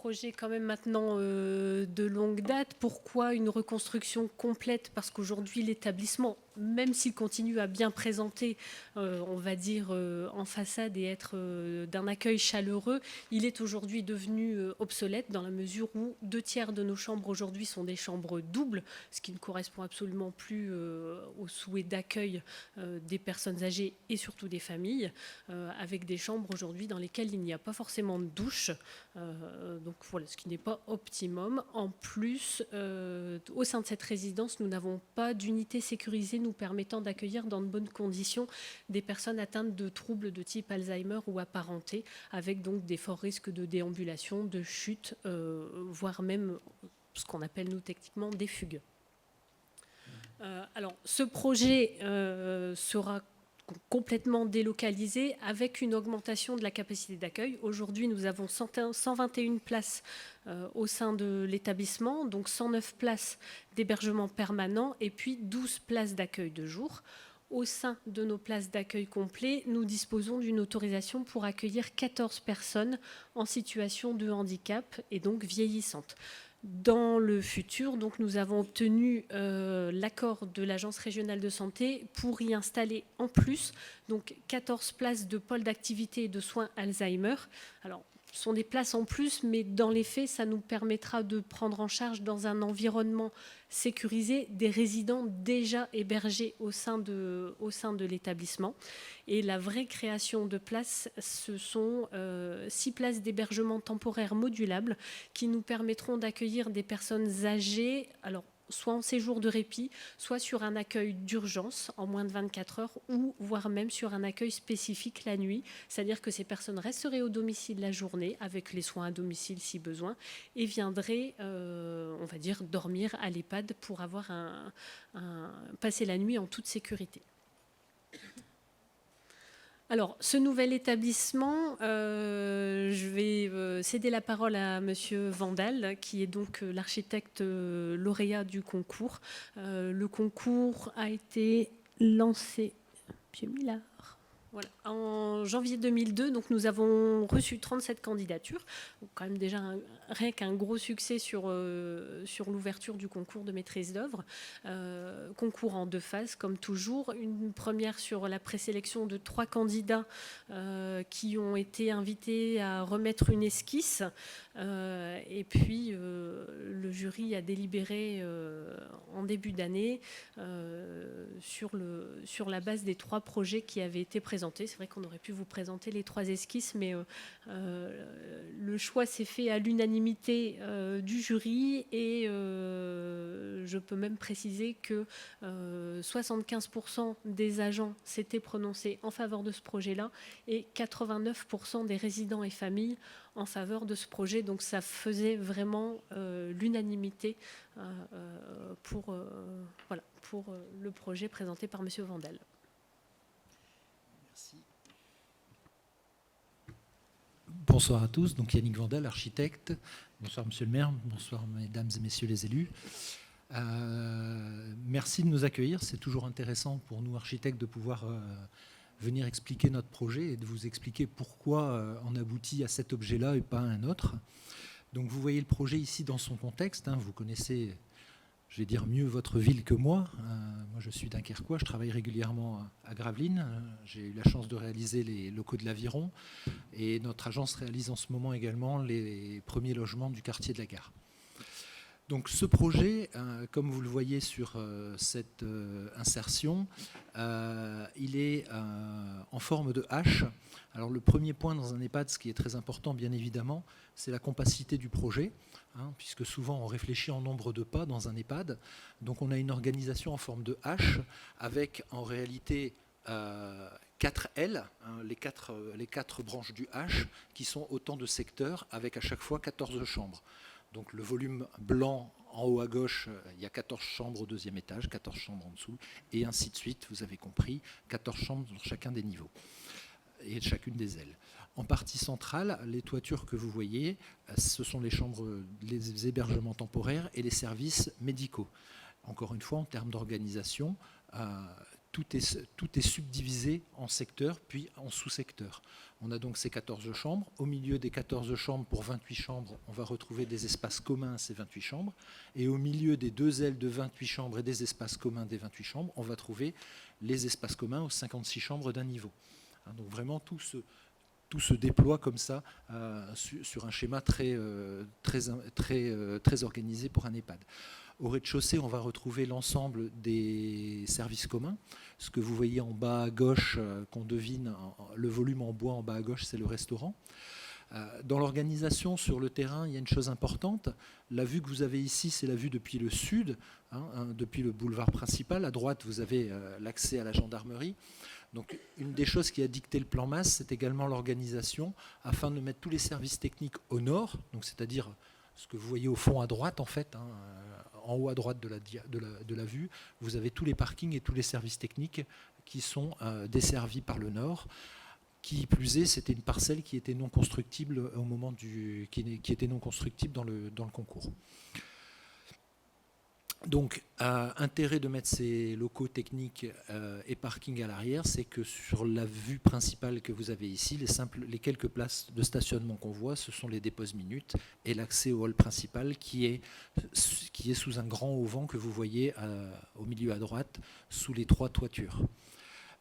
projet quand même maintenant de longue date. Pourquoi une reconstruction complète? Parce qu'aujourd'hui, l'établissement, même s'il continue à bien présenter, on va dire, en façade et être d'un accueil chaleureux, il est aujourd'hui devenu obsolète dans la mesure où 2/3 de nos chambres aujourd'hui sont des chambres doubles, ce qui ne correspond absolument plus aux souhaits d'accueil des personnes âgées et surtout des familles, avec des chambres aujourd'hui dans lesquelles il n'y a pas forcément de douche. Donc voilà, ce qui n'est pas optimum. En plus, au sein de cette résidence, nous n'avons pas d'unité sécurisée nous permettant d'accueillir dans de bonnes conditions des personnes atteintes de troubles de type Alzheimer ou apparentés, avec donc des forts risques de déambulation, de chute, voire même ce qu'on appelle nous techniquement des fugues. Alors, ce projet sera complètement délocalisé avec une augmentation de la capacité d'accueil. Aujourd'hui, nous avons 121 places au sein de l'établissement, donc 109 places d'hébergement permanent et puis 12 places d'accueil de jour. Au sein de nos places d'accueil complet, nous disposons d'une autorisation pour accueillir 14 personnes en situation de handicap et donc vieillissantes. Dans le futur, donc, nous avons obtenu l'accord de l'Agence régionale de santé pour y installer en plus donc 14 places de pôle d'activité et de soins Alzheimer. Alors, ce sont des places en plus, mais dans les faits, ça nous permettra de prendre en charge dans un environnement sécurisé des résidents déjà hébergés au sein de l'établissement. Et la vraie création de places, ce sont 6 places d'hébergement temporaire modulables qui nous permettront d'accueillir des personnes âgées, alors soit en séjour de répit, soit sur un accueil d'urgence en moins de 24 heures, ou voire même sur un accueil spécifique la nuit. C'est-à-dire que ces personnes resteraient au domicile la journée, avec les soins à domicile si besoin, et viendraient, on va dire, dormir à l'EHPAD pour avoir passer la nuit en toute sécurité. Alors, ce nouvel établissement, je vais céder la parole à Monsieur Vandal, qui est donc l'architecte lauréat du concours. Le concours a été lancé, Monsieur Millard, voilà, en janvier 2002, donc nous avons reçu 37 candidatures. Donc quand même déjà rien qu'un gros succès sur l'ouverture du concours de maîtrise d'œuvre. Concours en 2 phases, comme toujours. Une première sur la présélection de 3 candidats qui ont été invités à remettre une esquisse. Et puis le jury a délibéré en début d'année sur la base des 3 projets qui avaient été présentés. C'est vrai qu'on aurait pu vous présenter les 3 esquisses, mais le choix s'est fait à l'unanimité du jury et je peux même préciser que 75% des agents s'étaient prononcés en faveur de ce projet-là et 89% des résidents et familles en faveur de ce projet. Donc ça faisait vraiment l'unanimité pour le projet présenté par Monsieur Vandal. Merci. Bonsoir à tous, donc Yannick Vandal, architecte. Bonsoir Monsieur le maire, bonsoir Mesdames et Messieurs les élus. Merci de nous accueillir, c'est toujours intéressant pour nous architectes de pouvoir venir expliquer notre projet et de vous expliquer pourquoi on aboutit à cet objet-là et pas à un autre. Donc vous voyez le projet ici dans son contexte, vous connaissez, je vais dire, mieux votre ville que moi. Moi je suis dunkerquois, je travaille régulièrement à Gravelines, j'ai eu la chance de réaliser les locaux de l'Aviron et notre agence réalise en ce moment également les premiers logements du quartier de la Gare. Donc ce projet, comme vous le voyez sur cette insertion, il est en forme de H. Alors le premier point dans un EHPAD, ce qui est très important bien évidemment, c'est la compacité du projet, puisque souvent on réfléchit en nombre de pas dans un EHPAD. Donc on a une organisation en forme de H avec en réalité 4 L, les 4 branches du H, qui sont autant de secteurs avec à chaque fois 14 chambres. Donc le volume blanc en haut à gauche, il y a 14 chambres au 2e étage, 14 chambres en dessous, et ainsi de suite, vous avez compris, 14 chambres dans chacun des niveaux et chacune des ailes. En partie centrale, les toitures que vous voyez, ce sont les chambres, les hébergements temporaires et les services médicaux. Encore une fois, en termes d'organisation, tout est subdivisé en secteurs, puis en sous-secteurs. On a donc ces 14 chambres. Au milieu des 14 chambres, pour 28 chambres, on va retrouver des espaces communs à ces 28 chambres. Et au milieu des 2 ailes de 28 chambres et des espaces communs des 28 chambres, on va trouver les espaces communs aux 56 chambres d'un niveau. Donc vraiment, tout se déploie comme ça sur un schéma très organisé pour un EHPAD. Au rez-de-chaussée, on va retrouver l'ensemble des services communs. Ce que vous voyez en bas à gauche, qu'on devine, le volume en bois en bas à gauche, c'est le restaurant. Dans l'organisation sur le terrain, il y a une chose importante. La vue que vous avez ici, c'est la vue depuis le sud, depuis le boulevard principal. À droite, vous avez l'accès à la gendarmerie. Donc, une des choses qui a dicté le plan MAS, c'est également l'organisation, afin de mettre tous les services techniques au nord, donc c'est-à-dire ce que vous voyez au fond à droite, en fait, en haut à droite de la vue, vous avez tous les parkings et tous les services techniques qui sont desservis par le nord. Qui plus est, c'était une parcelle qui était non constructible au moment qui était non constructible dans le concours. Donc, intérêt de mettre ces locaux techniques et parking à l'arrière, c'est que sur la vue principale que vous avez ici, les quelques places de stationnement qu'on voit, ce sont les déposes minutes et l'accès au hall principal qui est sous un grand auvent que vous voyez au milieu à droite, sous les 3 toitures.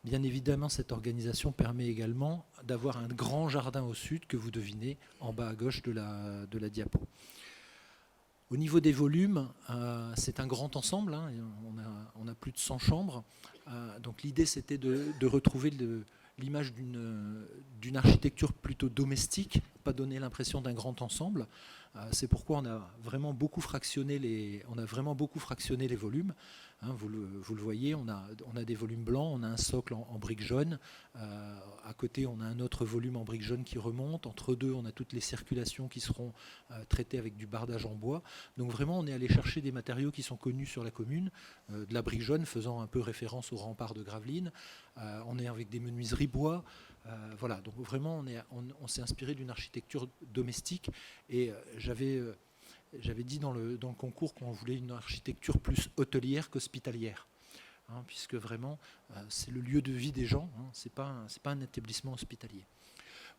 Bien évidemment, cette organisation permet également d'avoir un grand jardin au sud que vous devinez en bas à gauche de la diapo. Au niveau des volumes, c'est un grand ensemble, on a plus de 100 chambres. Donc l'idée, c'était de retrouver l'image d'une architecture plutôt domestique, pas donner l'impression d'un grand ensemble. C'est pourquoi on a vraiment beaucoup fractionné les volumes. Vous le voyez, on a des volumes blancs, on a un socle en briques jaunes. À côté, on a un autre volume en briques jaunes qui remonte. Entre deux, on a toutes les circulations qui seront traitées avec du bardage en bois. Donc vraiment, on est allé chercher des matériaux qui sont connus sur la commune, de la brique jaune faisant un peu référence au rempart de Gravelines. On est avec des menuiseries bois. Voilà, donc vraiment, on s'est inspiré d'une architecture domestique. Et j'avais dit dans le concours qu'on voulait une architecture plus hôtelière qu'hospitalière, puisque vraiment, c'est le lieu de vie des gens, c'est pas un établissement hospitalier.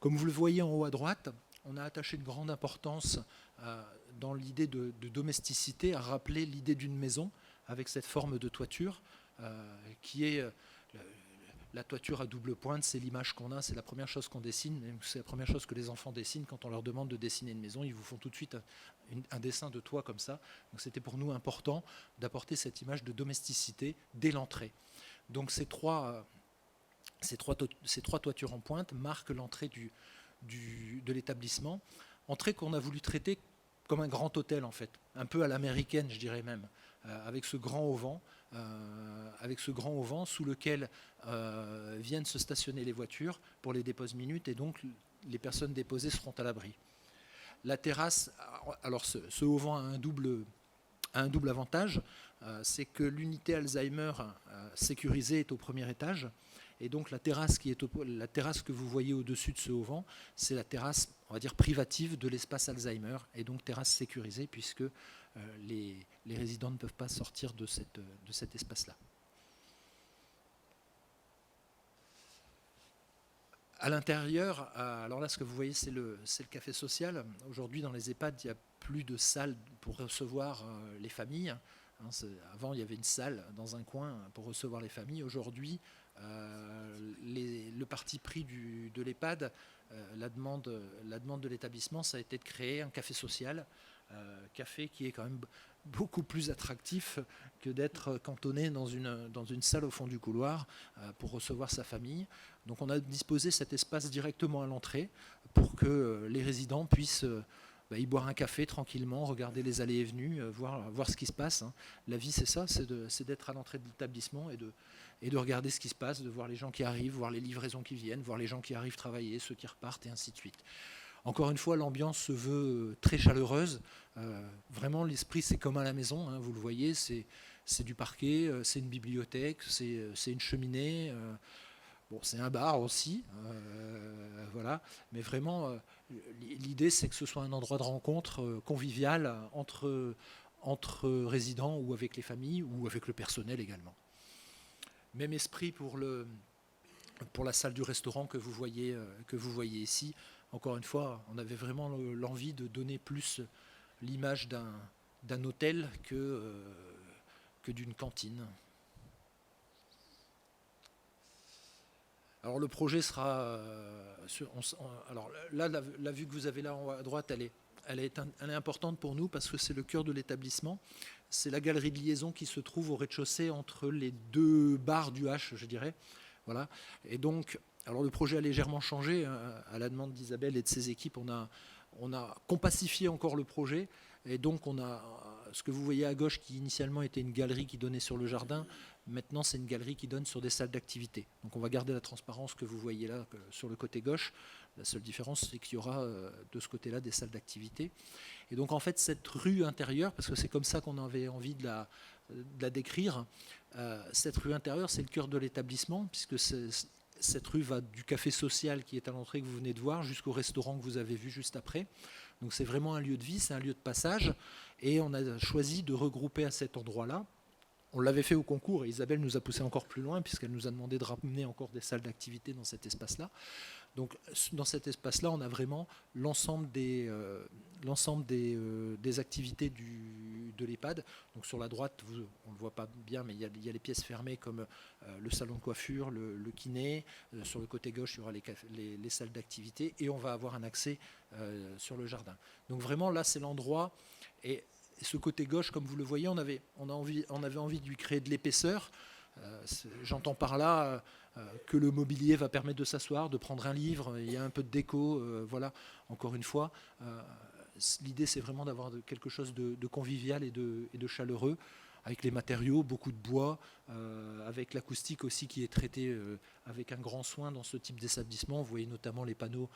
Comme vous le voyez en haut à droite, on a attaché une grande importance dans l'idée de domesticité à rappeler l'idée d'une maison avec cette forme de toiture qui est... La toiture à double pointe, c'est l'image qu'on a, c'est la première chose qu'on dessine, c'est la première chose que les enfants dessinent quand on leur demande de dessiner une maison. Ils vous font tout de suite un dessin de toit comme ça. Donc c'était pour nous important d'apporter cette image de domesticité dès l'entrée. Donc ces trois toitures en pointe marquent l'entrée de l'établissement. Entrée qu'on a voulu traiter comme un grand hôtel en fait, un peu à l'américaine je dirais même, avec ce grand auvent. Sous lequel viennent se stationner les voitures pour les déposes minutes et donc les personnes déposées seront à l'abri. La terrasse, alors ce auvent a un double avantage, c'est que l'unité Alzheimer sécurisée est au premier étage et donc la terrasse que vous voyez au-dessus de ce auvent, c'est la terrasse, on va dire privative de l'espace Alzheimer et donc terrasse sécurisée puisque les résidents ne peuvent pas sortir de cet espace-là. À l'intérieur, alors là, ce que vous voyez, c'est le café social. Aujourd'hui, dans les EHPAD, il n'y a plus de salle pour recevoir les familles. Avant, il y avait une salle dans un coin pour recevoir les familles. Aujourd'hui, le parti pris de l'EHPAD, la demande de l'établissement, ça a été de créer un café social. Café qui est quand même beaucoup plus attractif que d'être cantonné dans une salle au fond du couloir pour recevoir sa famille. Donc on a disposé cet espace directement à l'entrée pour que les résidents puissent y boire un café tranquillement, regarder les allées et venues, voir ce qui se passe. La vie c'est ça, c'est d'être à l'entrée de l'établissement et de regarder ce qui se passe, de voir les gens qui arrivent, voir les livraisons qui viennent, voir les gens qui arrivent travailler, ceux qui repartent et ainsi de suite. Encore une fois, l'ambiance se veut très chaleureuse. Vraiment, l'esprit, c'est comme à la maison. Vous le voyez, c'est du parquet, c'est une bibliothèque, c'est une cheminée. Bon, c'est un bar aussi. Voilà. Mais vraiment, l'idée, c'est que ce soit un endroit de rencontre convivial entre résidents ou avec les familles ou avec le personnel également. Même esprit pour la salle du restaurant que vous voyez ici. Encore une fois, on avait vraiment l'envie de donner plus l'image d'un hôtel que d'une cantine. Alors le projet sera... alors là, la vue que vous avez là en haut à droite, elle est importante pour nous parce que c'est le cœur de l'établissement. C'est la galerie de liaison qui se trouve au rez-de-chaussée entre les deux bars du H, je dirais. Voilà. Et donc, alors le projet a légèrement changé. À la demande d'Isabelle et de ses équipes, on a compacifié encore le projet. Et donc, on a ce que vous voyez à gauche qui initialement était une galerie qui donnait sur le jardin. Maintenant, c'est une galerie qui donne sur des salles d'activité. Donc, on va garder la transparence que vous voyez là sur le côté gauche. La seule différence, c'est qu'il y aura de ce côté-là des salles d'activité. Et donc, en fait, cette rue intérieure, parce que c'est comme ça qu'on avait envie de la décrire, cette rue intérieure, c'est le cœur de l'établissement, puisque cette rue va du café social qui est à l'entrée que vous venez de voir jusqu'au restaurant que vous avez vu juste après. Donc, c'est vraiment un lieu de vie, c'est un lieu de passage. Et on a choisi de regrouper à cet endroit-là. On l'avait fait au concours et Isabelle nous a poussé encore plus loin puisqu'elle nous a demandé de ramener encore des salles d'activité dans cet espace-là. Donc dans cet espace-là, on a vraiment l'ensemble des activités de l'EHPAD. Donc sur la droite, on ne le voit pas bien, mais il y a les pièces fermées comme le salon de coiffure, le kiné. Sur le côté gauche, il y aura les salles d'activité et on va avoir un accès sur le jardin. Donc vraiment, là, c'est l'endroit... Et ce côté gauche, comme vous le voyez, on avait envie de lui créer de l'épaisseur. J'entends par là que le mobilier va permettre de s'asseoir, de prendre un livre. Il y a un peu de déco. Voilà, encore une fois, l'idée, c'est vraiment d'avoir quelque chose de convivial et de chaleureux, avec les matériaux, beaucoup de bois, avec l'acoustique aussi qui est traitée avec un grand soin dans ce type d'établissement. Vous voyez notamment les panneaux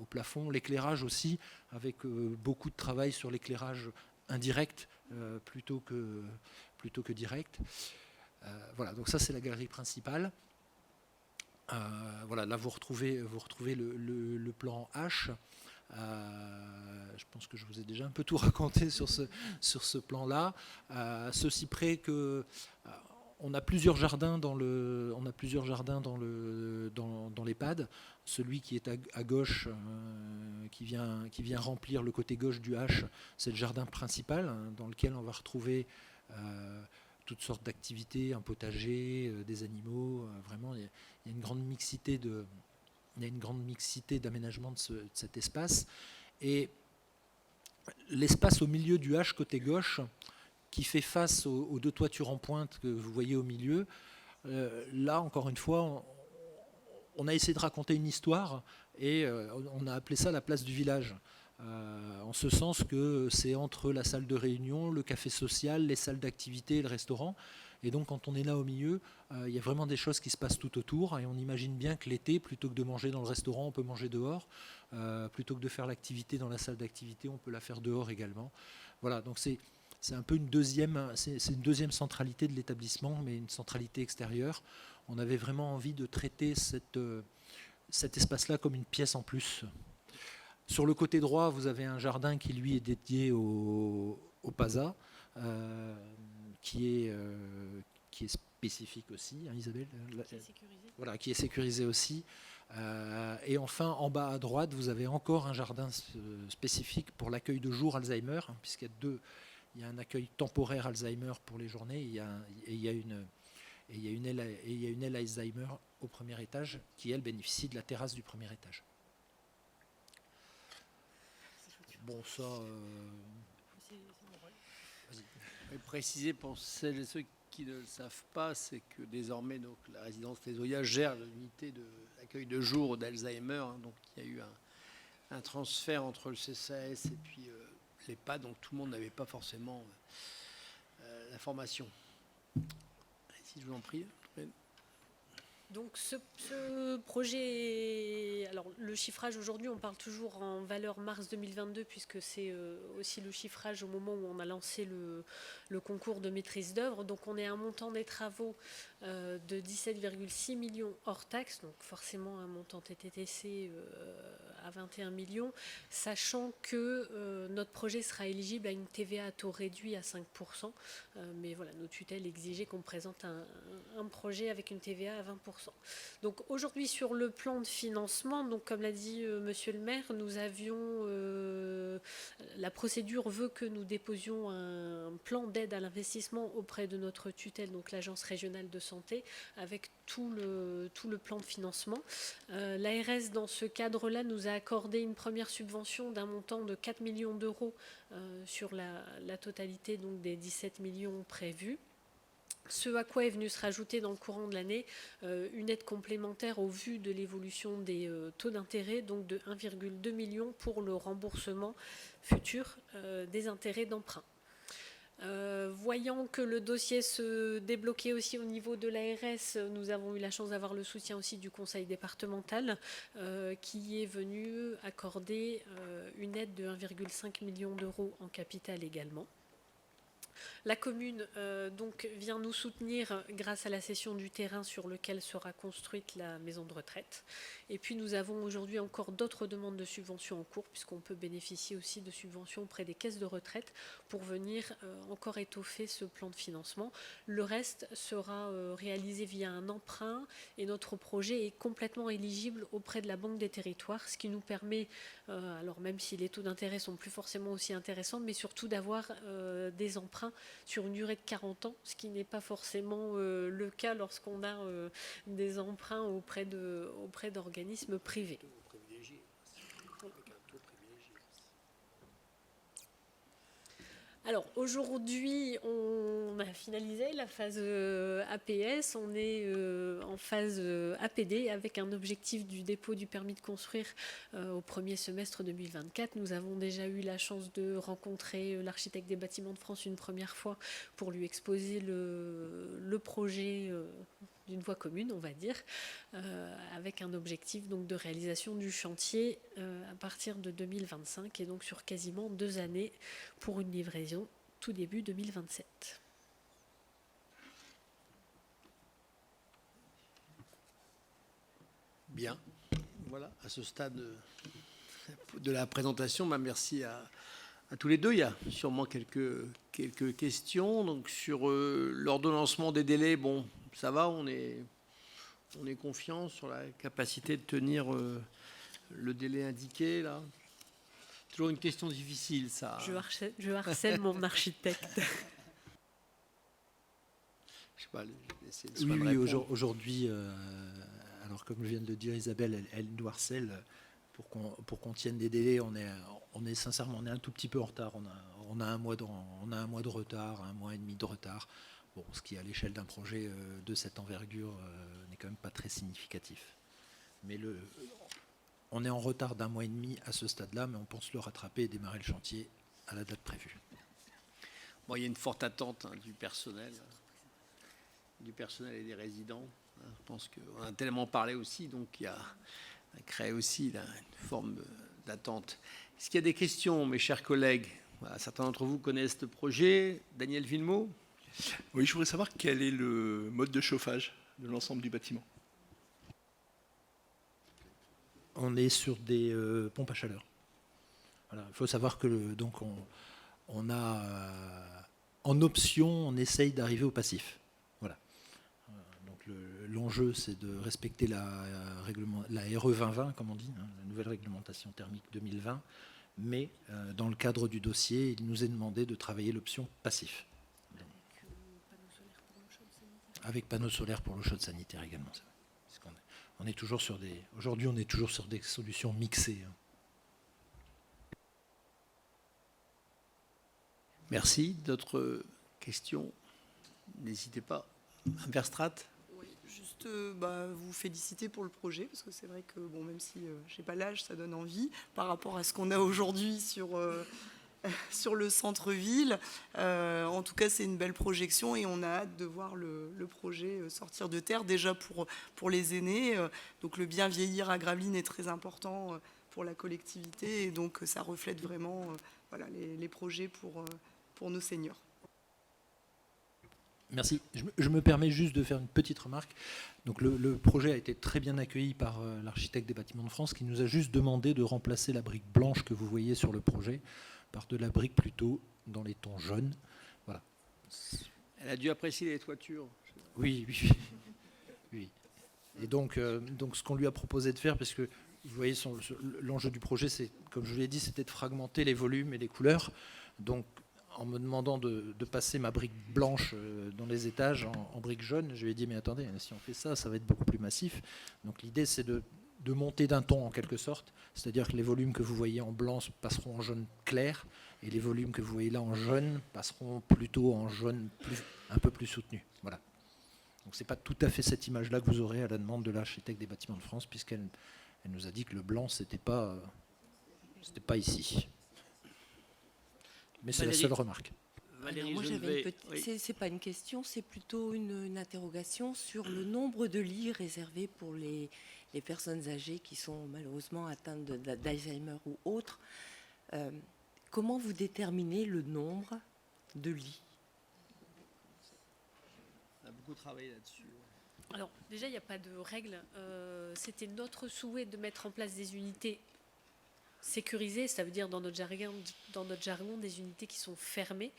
au plafond, l'éclairage aussi, avec beaucoup de travail sur l'éclairage indirect plutôt que direct. Voilà, donc ça c'est la galerie principale. Voilà, là vous retrouvez le plan H. Je pense que je vous ai déjà un peu tout raconté sur ce plan-là. Ceci près que on a plusieurs jardins dans l'EHPAD. Celui qui est à gauche, qui vient remplir le côté gauche du H, c'est le jardin principal, hein, dans lequel on va retrouver toutes sortes d'activités, un potager, des animaux. Vraiment, il y a une grande mixité d'aménagement de cet espace. Et l'espace au milieu du H côté gauche, qui fait face aux deux toitures en pointe que vous voyez au milieu, là, encore une fois, on a essayé de raconter une histoire et on a appelé ça la place du village. En ce sens que c'est entre la salle de réunion, le café social, les salles d'activité et le restaurant. Et donc quand on est là au milieu, il y a vraiment des choses qui se passent tout autour. Et on imagine bien que l'été, plutôt que de manger dans le restaurant, on peut manger dehors. Plutôt que de faire l'activité dans la salle d'activité, on peut la faire dehors également. Voilà, donc c'est un peu une deuxième centralité de l'établissement, mais une centralité extérieure. On avait vraiment envie de traiter cet espace-là comme une pièce en plus. Sur le côté droit, vous avez un jardin qui, lui, est dédié au PASA, qui est spécifique aussi, hein, Isabelle, qui est sécurisé. Voilà, qui est sécurisé aussi. Et enfin, en bas à droite, vous avez encore un jardin spécifique pour l'accueil de jour Alzheimer, hein, puisqu'il y a un accueil temporaire Alzheimer pour les journées, et il y a une aile Alzheimer au premier étage qui, elle, bénéficie de la terrasse du premier étage. Bon, ça... Vas-y. Préciser pour celles et ceux qui ne le savent pas, c'est que désormais donc, la résidence Les Oyas gère l'unité d'accueil de jour d'Alzheimer. Hein, donc il y a eu un transfert entre le CCAS et puis l'EHPAD, donc tout le monde n'avait pas forcément l'information. Si je vous en prie. Donc ce projet, alors le chiffrage aujourd'hui, on parle toujours en valeur mars 2022 puisque c'est aussi le chiffrage au moment où on a lancé le concours de maîtrise d'œuvre. Donc on est à un montant des travaux de 17,6 millions hors taxes, donc forcément un montant TTC à 21 millions, sachant que notre projet sera éligible à une TVA à taux réduit à 5%. Mais voilà, nos tutelles exigeaient qu'on présente un projet avec une TVA à 20%. Donc aujourd'hui sur le plan de financement, donc comme l'a dit Monsieur le maire, nous avions la procédure veut que nous déposions un plan d'aide à l'investissement auprès de notre tutelle, donc l'agence régionale de santé, avec tout le plan de financement. L'ARS dans ce cadre-là nous a accordé une première subvention d'un montant de 4 millions d'euros sur la totalité donc des 17 millions prévus. Ce à quoi est venu se rajouter dans le courant de l'année une aide complémentaire au vu de l'évolution des taux d'intérêt, donc de 1,2 million pour le remboursement futur des intérêts d'emprunt. Voyant que le dossier se débloquait aussi au niveau de l'ARS, nous avons eu la chance d'avoir le soutien aussi du conseil départemental qui est venu accorder une aide de 1,5 million d'euros en capital également. La commune donc vient nous soutenir grâce à la cession du terrain sur lequel sera construite la maison de retraite. Et puis nous avons aujourd'hui encore d'autres demandes de subventions en cours puisqu'on peut bénéficier aussi de subventions auprès des caisses de retraite pour venir encore étoffer ce plan de financement. Le reste sera réalisé via un emprunt et notre projet est complètement éligible auprès de la Banque des Territoires, ce qui nous permet, alors même si les taux d'intérêt sont plus forcément aussi intéressants, mais surtout d'avoir des emprunts sur une durée de 40 ans, ce qui n'est pas forcément le cas lorsqu'on a des emprunts auprès d'organismes privés. Alors aujourd'hui, on a finalisé la phase APS, on est en phase APD avec un objectif du dépôt du permis de construire au premier semestre 2024. Nous avons déjà eu la chance de rencontrer l'architecte des bâtiments de France une première fois pour lui exposer le projet d'une voie commune, on va dire, avec un objectif donc de réalisation du chantier à partir de 2025 et donc sur quasiment 2 années pour une livraison tout début 2027. Bien. Voilà, à ce stade de la présentation, merci à tous les deux. Il y a sûrement quelques questions. Donc sur l'ordonnancement des délais, bon, ça va, on est confiant sur la capacité de tenir le délai indiqué, là. Toujours une question difficile, ça. Je harcèle mon architecte. Je sais pas, oui, aujourd'hui, alors comme je viens de le dire, Isabelle, elle nous harcèle pour qu'on tienne des délais. On est sincèrement, on est un tout petit peu en retard. On a un mois de retard, un mois et demi de retard. Bon, ce qui à l'échelle d'un projet de cette envergure n'est quand même pas très significatif. Mais on est en retard d'1 mois et demi à ce stade-là, mais on pense le rattraper et démarrer le chantier à la date prévue. Bon, il y a une forte attente du personnel et des résidents. Je pense qu'on a tellement parlé aussi, donc il y a créé aussi là, une forme d'attente. Est-ce qu'il y a des questions, mes chers collègues? Voilà, certains d'entre vous connaissent le projet. Daniel Villemot? Oui, je voudrais savoir quel est le mode de chauffage de l'ensemble du bâtiment. On est sur des pompes à chaleur. Voilà. Il faut savoir que donc on a en option, on essaye d'arriver au passif. Voilà. Donc l'enjeu, c'est de respecter la RE 2020, comme on dit, la nouvelle réglementation thermique 2020. Mais dans le cadre du dossier, il nous est demandé de travailler l'option passif. Avec panneaux solaires pour l'eau chaude sanitaire également. On est toujours sur aujourd'hui, on est toujours sur des solutions mixées. Merci. D'autres questions? N'hésitez pas. Verstrat? Oui, juste vous féliciter pour le projet, parce que c'est vrai que bon, même si je n'ai pas l'âge, ça donne envie par rapport à ce qu'on a aujourd'hui sur sur le centre-ville. En tout cas, c'est une belle projection et on a hâte de voir le projet sortir de terre, déjà pour les aînés. Donc le bien vieillir à Gravelines est très important pour la collectivité et donc ça reflète vraiment voilà, les projets pour nos seniors. Merci. Je me permets juste de faire une petite remarque. Donc le projet a été très bien accueilli par l'architecte des Bâtiments de France qui nous a juste demandé de remplacer la brique blanche que vous voyez sur le projet par de la brique plutôt dans les tons jaunes. Voilà. Elle a dû apprécier les toitures. Oui. Oui. Et donc ce qu'on lui a proposé de faire, parce que vous voyez l'enjeu du projet, c'est, comme je vous l'ai dit, c'était de fragmenter les volumes et les couleurs. Donc en me demandant de passer ma brique blanche dans les étages en brique jaune, je lui ai dit mais attendez, si on fait ça, ça va être beaucoup plus massif. Donc l'idée c'est de monter d'un ton en quelque sorte, c'est-à-dire que les volumes que vous voyez en blanc passeront en jaune clair et les volumes que vous voyez là en jaune passeront plutôt en jaune un peu plus soutenu. Voilà. Donc c'est pas tout à fait cette image-là que vous aurez à la demande de l'architecte des Bâtiments de France, puisqu'elle nous a dit que le blanc c'était pas ici. Mais c'est la seule remarque. Valérie Moi, Genevet, oui. c'est pas une question, c'est plutôt une interrogation sur le nombre de lits réservés pour les personnes âgées qui sont malheureusement atteintes d'Alzheimer ou autres. Comment vous déterminez le nombre de lits? On a beaucoup travaillé là-dessus. Alors déjà, il n'y a pas de règle. C'était notre souhait de mettre en place des unités sécurisées, ça veut dire dans notre jargon des unités qui sont fermées.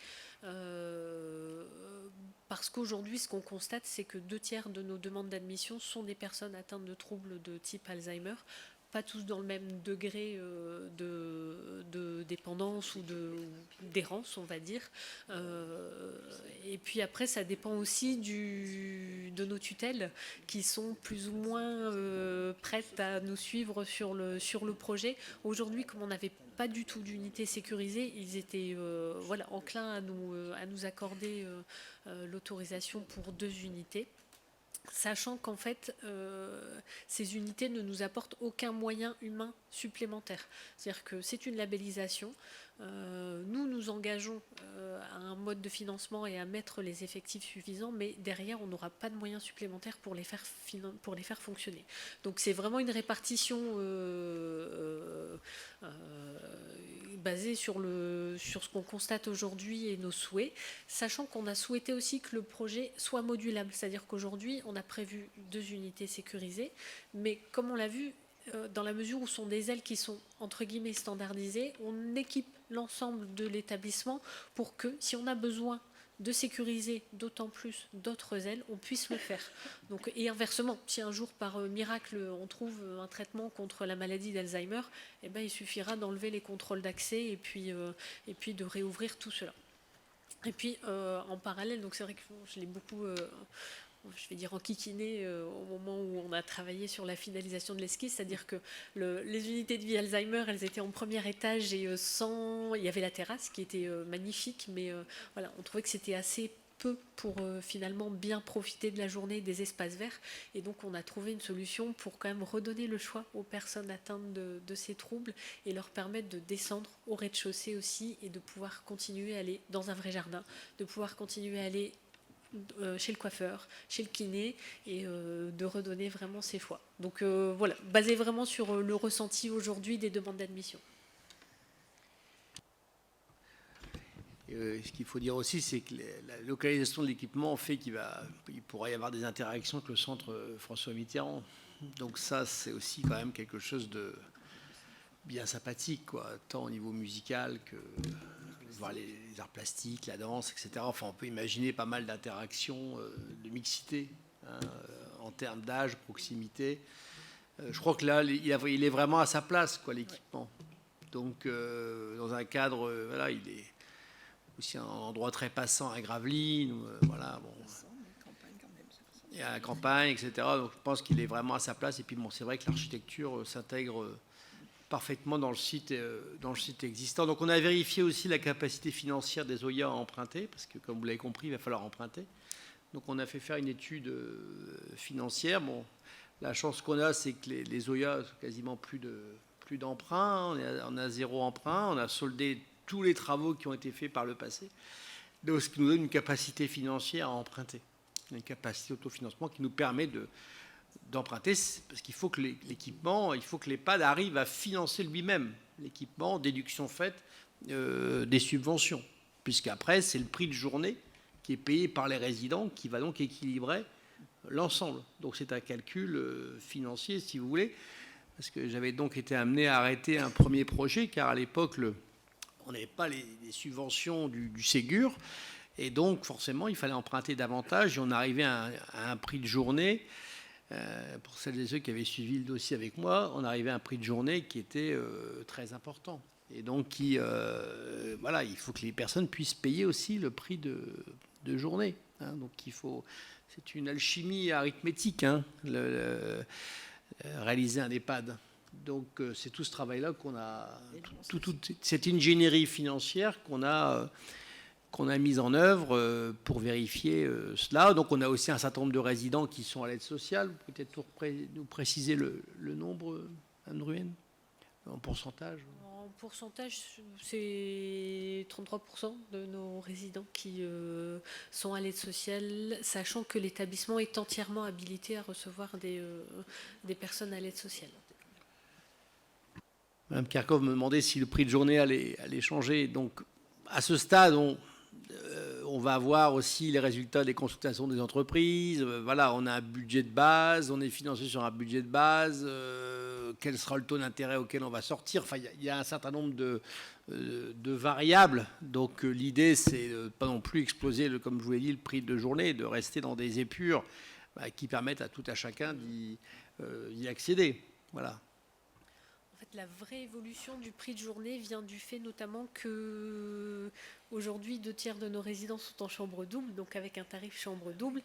Parce qu'aujourd'hui, ce qu'on constate, c'est que 2/3 de nos demandes d'admission sont des personnes atteintes de troubles de type Alzheimer, pas tous dans le même degré de dépendance ou d'errance, on va dire. Et puis après, ça dépend aussi de nos tutelles qui sont plus ou moins prêtes à nous suivre sur le projet. Aujourd'hui, comme on n'avait pas du tout d'unité sécurisée, ils étaient enclins à nous accorder l'autorisation pour 2 unités. Sachant qu'en fait, ces unités ne nous apportent aucun moyen humain supplémentaire. C'est-à-dire que c'est une labellisation. Nous nous engageons à un mode de financement et à mettre les effectifs suffisants, mais derrière, on n'aura pas de moyens supplémentaires pour les faire fonctionner. Donc c'est vraiment une répartition basée sur ce qu'on constate aujourd'hui et nos souhaits, sachant qu'on a souhaité aussi que le projet soit modulable. C'est-à-dire qu'aujourd'hui, on a prévu 2 unités sécurisées, mais comme on l'a vu, dans la mesure où ce sont des ailes qui sont entre guillemets standardisées, on équipe l'ensemble de l'établissement pour que, si on a besoin de sécuriser d'autant plus d'autres ailes, on puisse le faire. Donc, et inversement, si un jour par miracle on trouve un traitement contre la maladie d'Alzheimer, eh ben, il suffira d'enlever les contrôles d'accès et puis de réouvrir tout cela. Et puis en parallèle, donc c'est vrai que je l'ai beaucoup je vais dire enquiquiné au moment où on a travaillé sur la finalisation de l'esquisse, c'est-à-dire que les unités de vie Alzheimer, elles étaient en premier étage et il y avait la terrasse qui était magnifique, mais voilà, on trouvait que c'était assez peu pour finalement bien profiter de la journée des espaces verts, et donc on a trouvé une solution pour quand même redonner le choix aux personnes atteintes de ces troubles et leur permettre de descendre au rez-de-chaussée aussi et de pouvoir continuer à aller dans un vrai jardin, de pouvoir continuer à aller chez le coiffeur, chez le kiné, et de redonner vraiment ses choix. Donc voilà, basé vraiment sur le ressenti aujourd'hui des demandes d'admission. Ce qu'il faut dire aussi, c'est que la localisation de l'équipement fait qu'il pourra y avoir des interactions avec le centre François Mitterrand. Donc ça, c'est aussi quand même quelque chose de bien sympathique, quoi, tant au niveau musical que voir les arts plastiques, la danse, etc. Enfin, on peut imaginer pas mal d'interactions, de mixité, hein, en termes d'âge, proximité. Je crois que là, il est vraiment à sa place, quoi, l'équipement. Donc, dans un cadre, voilà, il est aussi un endroit très passant à Gravelines, voilà, bon. Il y a la campagne, etc. Donc, je pense qu'il est vraiment à sa place. Et puis, bon, c'est vrai que l'architecture s'intègre parfaitement dans le site existant. Donc on a vérifié aussi la capacité financière des OIA à emprunter, parce que comme vous l'avez compris, il va falloir emprunter. Donc on a fait faire une étude financière. Bon, la chance qu'on a, c'est que les OIA ont quasiment plus d'emprunt. On a 0 emprunt. On a soldé tous les travaux qui ont été faits par le passé, donc ce qui nous donne une capacité financière à emprunter, une capacité d'autofinancement qui nous permet d'emprunter, parce qu'il faut que l'équipement, il faut que l'EHPAD arrive à financer lui-même l'équipement, déduction faite des subventions, puisqu'après c'est le prix de journée qui est payé par les résidents qui va donc équilibrer l'ensemble. Donc c'est un calcul financier, si vous voulez, parce que j'avais donc été amené à arrêter un premier projet, car à l'époque, on n'avait pas les subventions du Ségur, et donc forcément, il fallait emprunter davantage, et on arrivait à un prix de journée, pour celles et ceux qui avaient suivi le dossier avec moi, on arrivait à un prix de journée qui était très important. Et donc, voilà, il faut que les personnes puissent payer aussi le prix de journée. Hein. Donc, c'est une alchimie arithmétique, hein, réaliser un EHPAD. Donc, c'est tout ce travail-là qu'on a, toute cette ingénierie financière qu'on a mise en œuvre pour vérifier cela. Donc, on a aussi un certain nombre de résidents qui sont à l'aide sociale. Peut-être nous préciser le nombre, Anne Ruhen, en pourcentage. En pourcentage, c'est 33% de nos résidents qui sont à l'aide sociale, sachant que l'établissement est entièrement habilité à recevoir des personnes à l'aide sociale. Mme Kerkhoff me demandait si le prix de journée allait changer. Donc, à ce stade, on va avoir aussi les résultats des consultations des entreprises. Voilà, on a un budget de base, on est financé sur un budget de base. Quel sera le taux d'intérêt auquel on va sortir? Enfin, il y a un certain nombre de variables. Donc, l'idée, c'est de ne pas non plus exploser, comme je vous l'ai dit, le prix de journée, de rester dans des épures qui permettent à tout à chacun d'y accéder. Voilà. La vraie évolution du prix de journée vient du fait notamment que aujourd'hui 2/3 de nos résidents sont en chambre double, donc avec un tarif chambre double,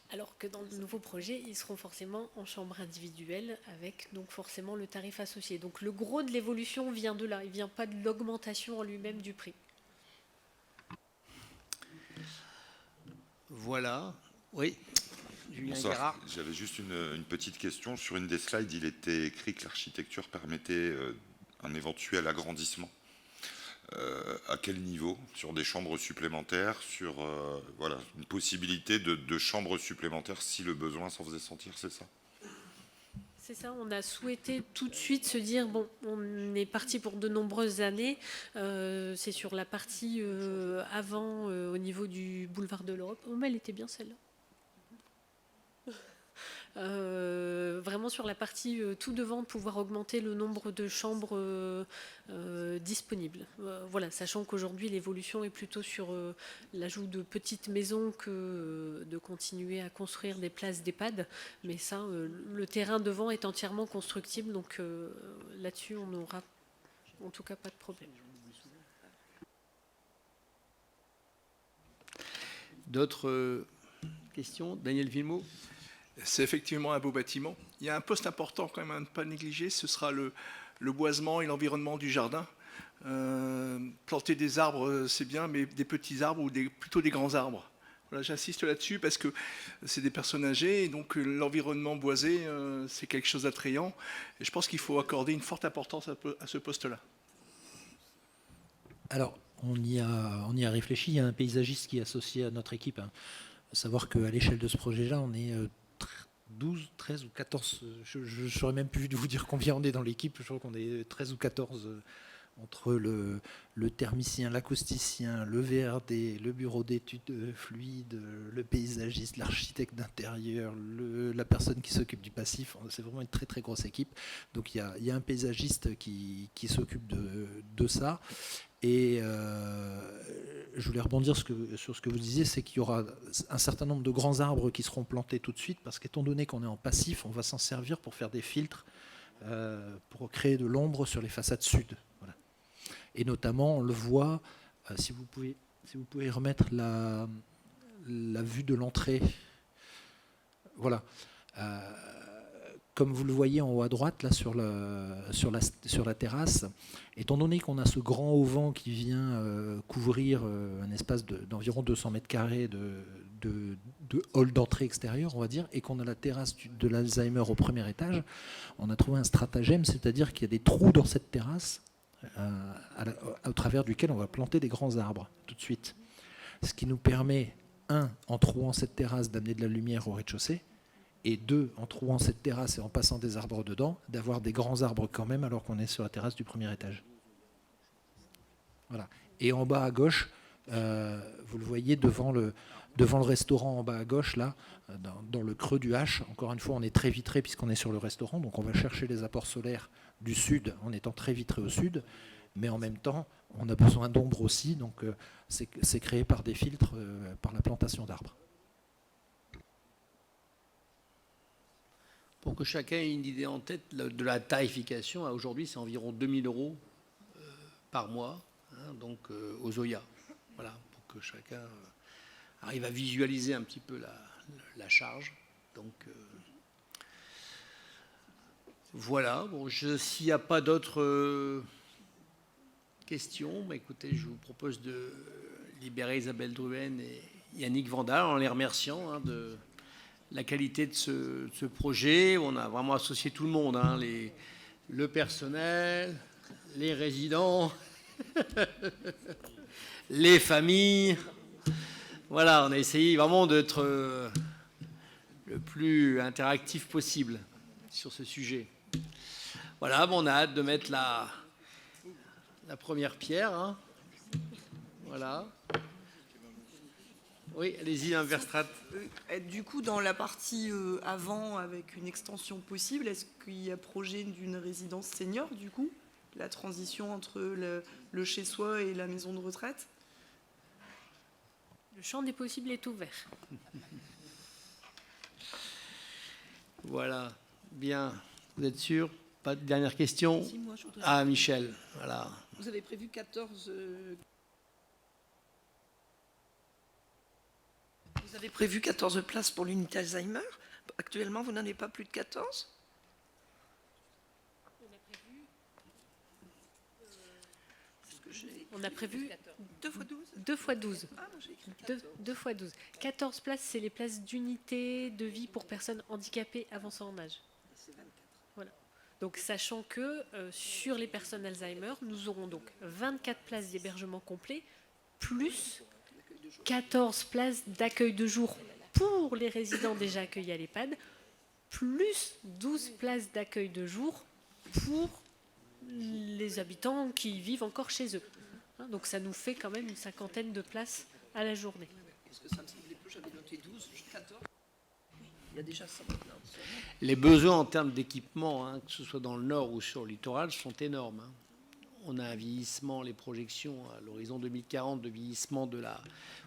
alors que dans le nouveau projet, ils seront forcément en chambre individuelle avec donc forcément le tarif associé. Donc le gros de l'évolution vient de là, il ne vient pas de l'augmentation en lui-même du prix. Voilà, oui. Bonsoir. J'avais juste une petite question. Sur une des slides, il était écrit que l'architecture permettait un éventuel agrandissement. À quel niveau? Sur des chambres supplémentaires, sur voilà, une possibilité de chambres supplémentaires si le besoin s'en faisait sentir, c'est ça? C'est ça, on a souhaité tout de suite se dire, bon, on est parti pour de nombreuses années, c'est sur la partie avant, au niveau du boulevard de l'Europe. Oh, mais elle était bien celle-là. Vraiment sur la partie tout devant, pouvoir augmenter le nombre de chambres disponibles. Voilà, sachant qu'aujourd'hui l'évolution est plutôt sur l'ajout de petites maisons que de continuer à construire des places d'EHPAD. Mais ça, le terrain devant est entièrement constructible, donc là-dessus on n'aura en tout cas pas de problème. D'autres questions? Daniel Villemot. C'est effectivement un beau bâtiment. Il y a un poste important quand même à ne pas négliger, ce sera le boisement et l'environnement du jardin. Planter des arbres, c'est bien, mais des petits arbres ou plutôt des grands arbres. Voilà, j'insiste là-dessus parce que c'est des personnes âgées et donc l'environnement boisé, c'est quelque chose d'attrayant. Et je pense qu'il faut accorder une forte importance à ce poste-là. Alors, on y a réfléchi. Il y a un paysagiste qui est associé à notre équipe. À savoir qu'à l'échelle de ce projet-là, on est 12, 13 ou 14, je ne saurais même plus vous dire combien on est dans l'équipe, je crois qu'on est 13 ou 14 entre le thermicien, l'acousticien, le VRD, le bureau d'études fluides, le paysagiste, l'architecte d'intérieur, la personne qui s'occupe du passif. C'est vraiment une très très grosse équipe. Donc il y a un paysagiste qui s'occupe de ça. Et je voulais rebondir sur ce que vous disiez, c'est qu'il y aura un certain nombre de grands arbres qui seront plantés tout de suite, parce qu'étant donné qu'on est en passif, on va s'en servir pour faire des filtres, pour créer de l'ombre sur les façades sud. Voilà. Et notamment, on le voit, si vous pouvez remettre la vue de l'entrée. Voilà. Comme vous le voyez en haut à droite, là sur la terrasse, étant donné qu'on a ce grand auvent qui vient couvrir un espace d'environ 200 mètres carrés de hall d'entrée extérieur, on va dire, et qu'on a la terrasse de l'Alzheimer au premier étage, on a trouvé un stratagème, c'est-à-dire qu'il y a des trous dans cette terrasse au travers duquel on va planter des grands arbres tout de suite. Ce qui nous permet, en trouant cette terrasse, d'amener de la lumière au rez-de-chaussée, et 2, en trouvant cette terrasse et en passant des arbres dedans, d'avoir des grands arbres quand même alors qu'on est sur la terrasse du premier étage. Voilà. Et en bas à gauche, vous le voyez devant le restaurant en bas à gauche, là, dans le creux du H. Encore une fois, on est très vitré puisqu'on est sur le restaurant, donc on va chercher les apports solaires du sud en étant très vitré au sud, mais en même temps, on a besoin d'ombre aussi, donc c'est créé par des filtres, par la plantation d'arbres. Pour que chacun ait une idée en tête de la tarification, aujourd'hui, c'est environ 2000 € par mois, hein, donc aux Zoya. Voilà, pour que chacun arrive à visualiser un petit peu la charge. Donc voilà. Bon, s'il n'y a pas d'autres questions, bah, écoutez, je vous propose de libérer Isabelle Drouhen et Yannick Vandal en les remerciant de la qualité de ce projet. On a vraiment associé tout le monde, hein, le personnel, les résidents, les familles. Voilà, on a essayé vraiment d'être le plus interactif possible sur ce sujet. Voilà, bon, on a hâte de mettre la première pierre. Hein. Voilà. Oui, allez-y, Mme Verstraete. Du coup, dans la partie avant, avec une extension possible, est-ce qu'il y a projet d'une résidence senior, du coup? La transition entre le chez-soi et la maison de retraite? Le champ des possibles est ouvert. Voilà, bien. Vous êtes sûr? Pas de dernière question? Si, moi, je voudrais... Ah, Michel, voilà. Vous avez prévu 14... Vous avez prévu 14 places pour l'unité Alzheimer. Actuellement, vous n'en avez pas plus de 14? On a prévu 2 fois 12? 2 fois 12. Ah, moi j'ai écrit 14. 2 fois 12. 14 places, c'est les places d'unité de vie pour personnes handicapées avançant en âge. C'est 24. Voilà. Donc, sachant que sur les personnes Alzheimer, nous aurons donc 24 places d'hébergement complet, plus 14 places d'accueil de jour pour les résidents déjà accueillis à l'EHPAD, plus 12 places d'accueil de jour pour les habitants qui vivent encore chez eux. Donc ça nous fait quand même une 50aine de places à la journée. Parce que ça me semblait plus, j'avais noté 12, 14. Il y a déjà ça maintenant. Les besoins en termes d'équipement, hein, que ce soit dans le nord ou sur le littoral, sont énormes. Hein. On a un vieillissement, les projections à l'horizon 2040 de vieillissement de la,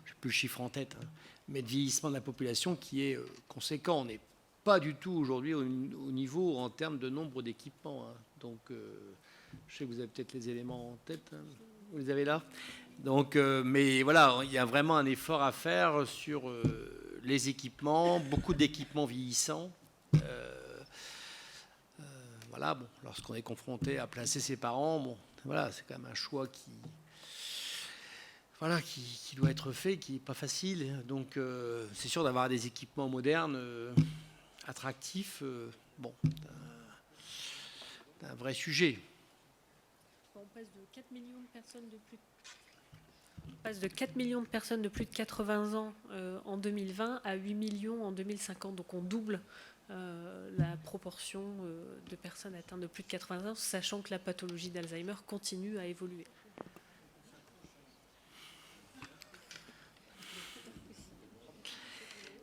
je n'ai plus le chiffre en tête, hein, mais de vieillissement de la population qui est conséquent. On n'est pas du tout aujourd'hui au niveau en termes de nombre d'équipements. Hein. Donc, je sais que vous avez peut-être les éléments en tête. Hein. Vous les avez là? Donc, mais voilà, il y a vraiment un effort à faire sur les équipements, beaucoup d'équipements vieillissants. Voilà, bon, lorsqu'on est confronté à placer ses parents, bon, voilà, c'est quand même un choix qui doit être fait, qui n'est pas facile. Donc, c'est sûr d'avoir des équipements modernes, attractifs, bon, c'est un vrai sujet. On passe de 4 millions de personnes de plus de 80 ans en 2020 à 8 millions en 2050. Donc on double la proportion de personnes atteintes de plus de 80 ans, sachant que la pathologie d'Alzheimer continue à évoluer.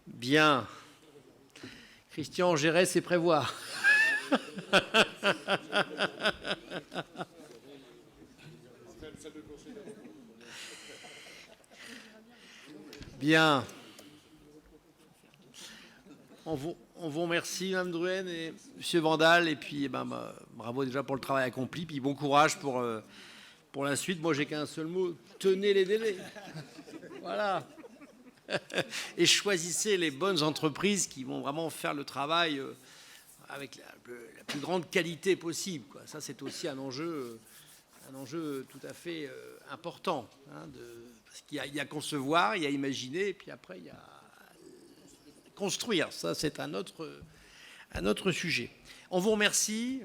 Bien. Christian gérer, c'est prévoir. Bien. On vous remercie, Mme Drouhen et M. Vandal. Et puis, bravo déjà pour le travail accompli. Puis bon courage pour la suite. Moi, j'ai qu'un seul mot. Tenez les délais. Voilà. Et choisissez les bonnes entreprises qui vont vraiment faire le travail avec la plus grande qualité possible, quoi. Ça, c'est aussi un enjeu tout à fait important. Hein, parce qu'il y a concevoir, il y a imaginer, et puis après, il y a construire. Ça, c'est un autre sujet. On vous remercie.